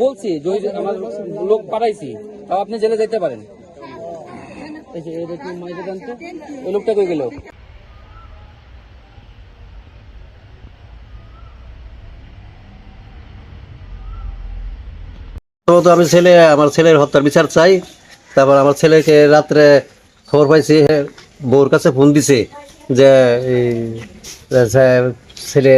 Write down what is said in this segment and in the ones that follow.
বলছি আমার লোক পাঠাইছি, তাও আপনি জেলে যেতে পারেন। ওই লোকটা কই গেল? তো আমি আমার ছেলের হত্যার বিচার চাই। তারপর আমার ছেলেকে রাত্রে খবর পাইছি, বউর কাছে ফোন দিছে যে ছেলে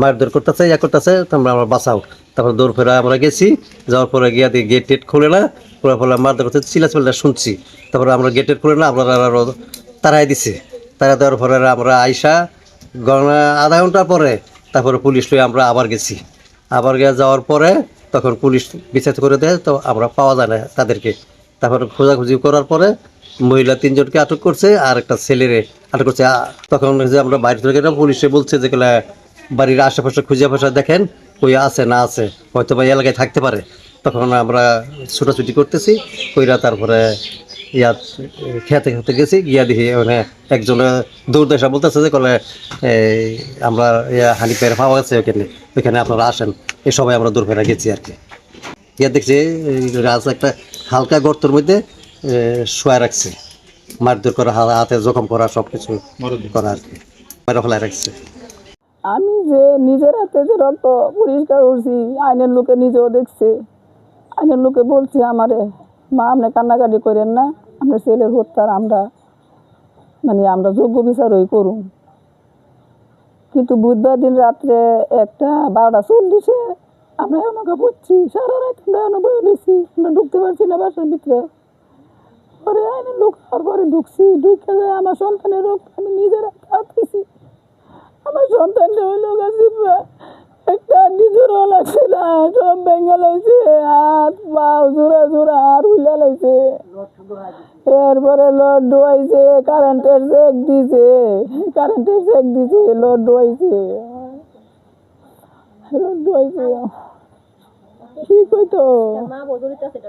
মারধর করতেছে, করতেছে, তোমরা আমার বাঁচাও। তারপর দৌড় ফেরা আমরা গেছি, যাওয়ার পরে গিয়া দিয়ে গেট টেট খুলে না, খোলার ফলে মারধর করতে চিল্লা শুনছি। তারপরে আমরা গেট টেট খুলে না, আপনারা আরো তাড়াই দিছে। তাড়া দেওয়ার পরে আমরা আইসা আধা ঘন্টা পরে তারপরে পুলিশ লই আমরা আবার গেছি। আবার গিয়ে যাওয়ার পরে তখন পুলিশ বিচার করে দেয়, তো আমরা পাওয়া যায় না তাদেরকে। তারপর খোঁজাখুঁজি করার পরে মহিলা 3 জনকে আটক করছে, আর একটা ছেলেরে আটক করছে। তখন যে আমরা বাইরে থেকে পুলিশে বলছে যে বাড়ির আশেপাশে খুঁজে ফাঁসা দেখেন কই আছে না আছে, হয়তো বা এলাকায় থাকতে পারে। তখন আমরা ছুটাছুটি করতেছি, কইরা তারপরে খেতে খেতে গেছি, গিয়া দেখি মানে একজনে দৌড় দেশা বলতেছে যে আমরা হানিফের পাওয়া গেছে ওইখানে আপনারা আসেন। এই সবাই আমরা দৌড় ফেরা গেছি আর কি। গিয়া দেখছি গাছ একটা হালকা গর্তের মধ্যে শোয়া রাখছে, মারধর করা, হাতে জখম করা, সব কিছু করা আর কি, মেরে ফেলায় রাখছে। আমি যে নিজের হাতে যে রক্ত পরিষ্কার করছি, আইনের লোকে নিজেও দেখছে। আইনের লোকে বলছি আমারে, মা আপনি কান্নাকাটি করেন না, আপনার ছেলের হত্যার আমরা যোগ্য বিচারই করুন। কিন্তু বুধবার দিন রাত্রে 1:12:40 আমরা আমাকে পড়ছি, সারা রাত আমরা বয়ে নিয়েছি, আমরা ঢুকতে পারছি না বাসার ভিতরে। পরে আইনের লোক পরে ঢুকছি, ঢুকে যায় আমার সন্তানের রক্ত আমি নিজের হাতে। আমার সন্তানটা হইলো একটা নিজেরও লাগছে না, সব ভেঙে লাগছে, হাত পাও জোড়া জোড়া আর উল্লা লাগছে। এরপরে লোড ডুয়াইছে, কারেন্টের চেক দিছে, লোড ডুয়াইছে। কি কইতো মা বউ জড়িত আছে,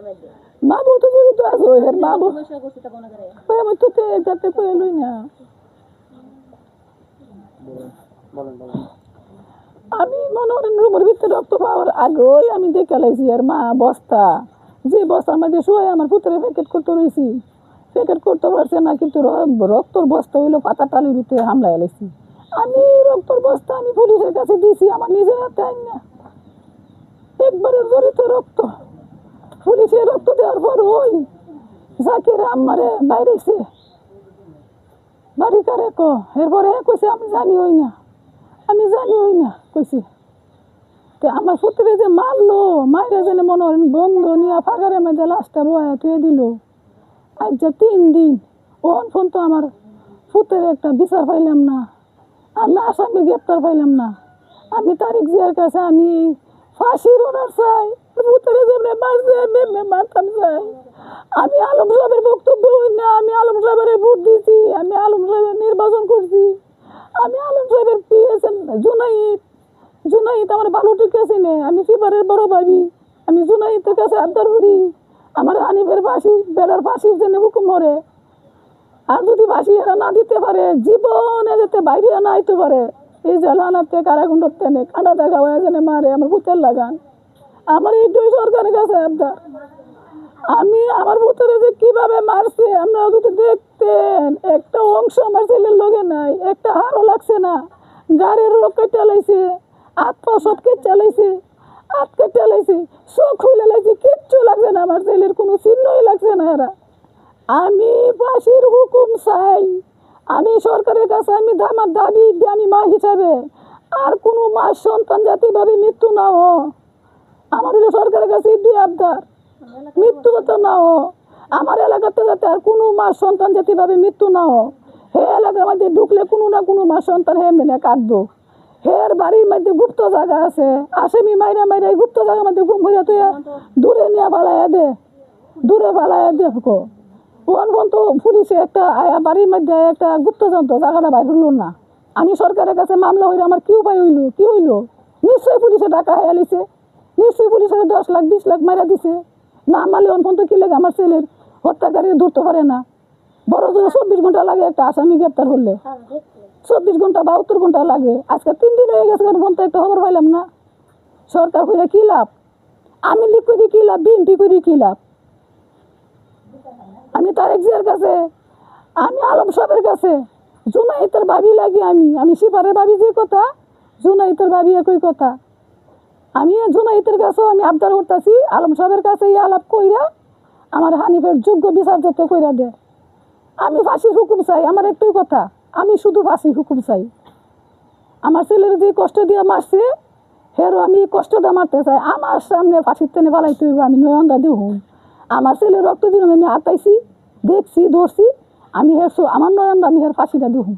মা বউ আমি তো যাতে কয়ে লই না। আমি মনে করেন রুমের ভিতরে রক্ত পাওয়ার আগেই আমি দেখে লাইছি, আর মা বস্তা বস্তার মধ্যে শুয়ে আমার পুত্রে প্যাকেট করতে রয়েছি, প্যাকেট করতে পারছে না, কিন্তু রক্তর বস্তা হইলো পাতা টালির ভিতরে হামলায় লাইছি। আমি রক্তর বস্তা আমি পুলিশের কাছে দিয়েছি, আমার নিজের হাতে আইন না, একবারে জড়িত রক্ত। পুলিশের রক্ত দেওয়ার পর ওই জাকির আমারে বাইরেছে, বাড়ি কারে এরপরে কইছে আমি জানি হই না কইছি। আমার পুত্রে যে মারলো, মাইরা যেন মনে হয় বন্ধ নিয়ে ফাঁকারের মধ্যে লাশটা বয়া থুয়ে দিল। আজ 3 দিন ওন ফোন তো আমার পুত্রের একটা বিচার পাইলাম না, আমি আসামি গ্রেপ্তার পাইলাম না। আমি তারিক জিয়ার কাছে আমি ফাঁসির অর্ডার চাই, পুত্রে যেমনি মারছে মেমে মারতাম চাই। আমি আলম সাহেবের বক্তব্য হই না, আমি আলম সাহেবের ভোট দিয়েছি, আমি আলম সাহেবের নির্বাচন করছি, আমি আলম সাহেবের পিএসএন জুনাইদ আমার ভালো ঠিক আছে নে, আমি ফিবারের বড় ভাবি, আমি জুনাইদের কাছে আবদার করি আমার হানিফের বেড়ার ফাঁসির জন্য হুকুম করে। আর যদি ফাঁসি এরা না দিতে পারে, জীবনে যাতে বাইরে না আইতে পারে, এই জ্বালানাতে কারাগুন্ডর টেনে কাঁটা দেখা হয়ে যেন মারে আমার পুতের লাগান। আমার এইটাই সরকারের কাছে আবদার। আমি আমার পুত্রে যে কিভাবে মারছে আপনারা যদি দেখতেন, একটা অংশ আমার ছেলের লগে নাই, একটা হাড়ও লাগছে না, গাড়ির রোগ কেটে লাইছে, আত্মা সব কেটে লাইছে, হাত কেটে লাইছে, চোখ খুলে লাইছে, কিচ্ছু লাগছে না, আমার ছেলের কোনো চিহ্নই লাগছে না। এরা আমি ফাঁসির হুকুম চাই, আমি সরকারের কাছে আমার দাবি, আমি মা হিসাবে আর কোনো মার সন্তান জাতিভাবে মৃত্যু না হো, আমার সরকারের কাছে দুই আবদার, মৃত্যু তো না হো, আমার এলাকাতে যাতে আর কোনো মার সন্তান জাতিভাবে মৃত্যু না হো। হে এলাকার মধ্যে ঢুকলে কোনো না কোনো মার সন্তান হে মেনে কাটবো। হের বাড়ির মধ্যে গুপ্ত জায়গা আছে, আসামি মাইরা গুপ্ত জায়গার মধ্যে ঘুম ভরিয়া তুই দূরে নিয়ে ফালাইয়া দে, ওন তো পুলিশে একটা বাড়ির মধ্যে একটা গুপ্ত যন্ত্র জায়গাটা বাইর হইল না। আমি সরকারের কাছে মামলা হইলে আমার কি উপায় হইলো? নিশ্চয়ই পুলিশে টাকা হাইয়া লিছে, নিশ্চয়ই পুলিশের 10 লাখ 20 লাখ মারা দিছে না, মারলে অন তো কি লাগে আমার ছেলের হত্যাকারী ধরতে পারে না। বড় জোর 24 ঘন্টা লাগে একটা আসামি গ্রেপ্তার করলে, 24 ঘন্টা 72 ঘন্টা লাগে। আজকে 3 দিন হয়ে গেছে পর্যন্ত একটা খবর পাইলাম না। সরকার করে কি লাভ? আমি লিখ করি কি লাভ? বিএনপি করি কি লাভ? আমি তারেক জিয়ার কাছে, আমি আলম সাহেবের কাছে, জুনাইতের ভাবি লাগি, আমি সিপারের ভাবি যে কথা, জুনাইতের ভাবি একই কথা। আমি জুনাইতের কাছেও আমি আবদার করতেছি, আলম সাহেবের কাছে এই আলাপ কইরা আমার হানিফের যোগ্য বিচার যাতে কইরা দেয়। আমি ফাঁসির হুকুম চাই, আমার একটাই কথা, আমি শুধু ফাঁসির হুকুম চাই। আমার ছেলের যে কষ্ট দিয়ে মারছে, হেরও আমি কষ্ট দিয়ে মারতে চাই। আমার সামনে ফাঁসির টেনে পালাইতে হইব, আমি নয়নদা দেহ। আমার ছেলের রক্ত দিন আমি হাতাইছি, দেখছি, ধরছি, আমি হেরছো আমার নয়নদা, আমি হের ফাঁসিটা দেহ।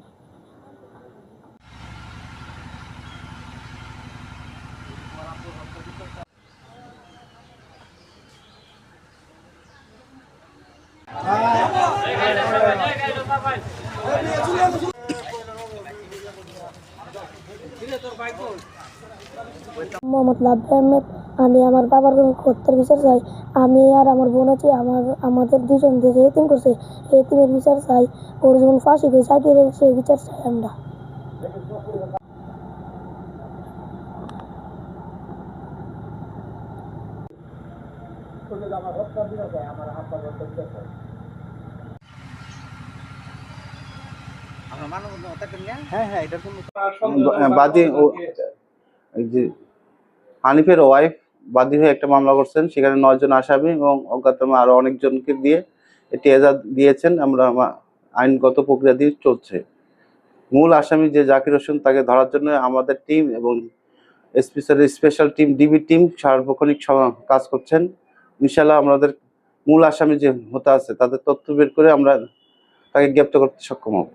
মোহাম্মদ নাব্বে আহমেদ। আমি আমার বাবার হত্যার বিচার চাই। আমি আর আমার বোন আছি, আমাদের দুজন যে এতিম করছে, এই এতিমের বিচার চাই। ওর যেমন ফাঁসি করে চাইতে সেই বিচার চাই আমরা। বাদী এই যে হানিফের ওয়াইফ বাদী হয়ে একটা মামলা করছেন, সেখানে 9 জন আসামি এবং অজ্ঞাতনামা আরো অনেকজনকে দিয়ে এটি এজাহার দিয়েছেন। আমরা আইনগত প্রক্রিয়া দিয়ে চলছে। মূল আসামি যে জাকির হোসেন, তাকে ধরার জন্য আমাদের টিম এবং স্পেশাল টিম, ডিবি টিম সার্বক্ষণিক কাজ করছেন। ইনশাল্লাহ আমাদের মূল আসামি যে হতে আছে তাদের তথ্য বের করে আমরা তাকে গ্রেপ্তার করতে সক্ষম হব।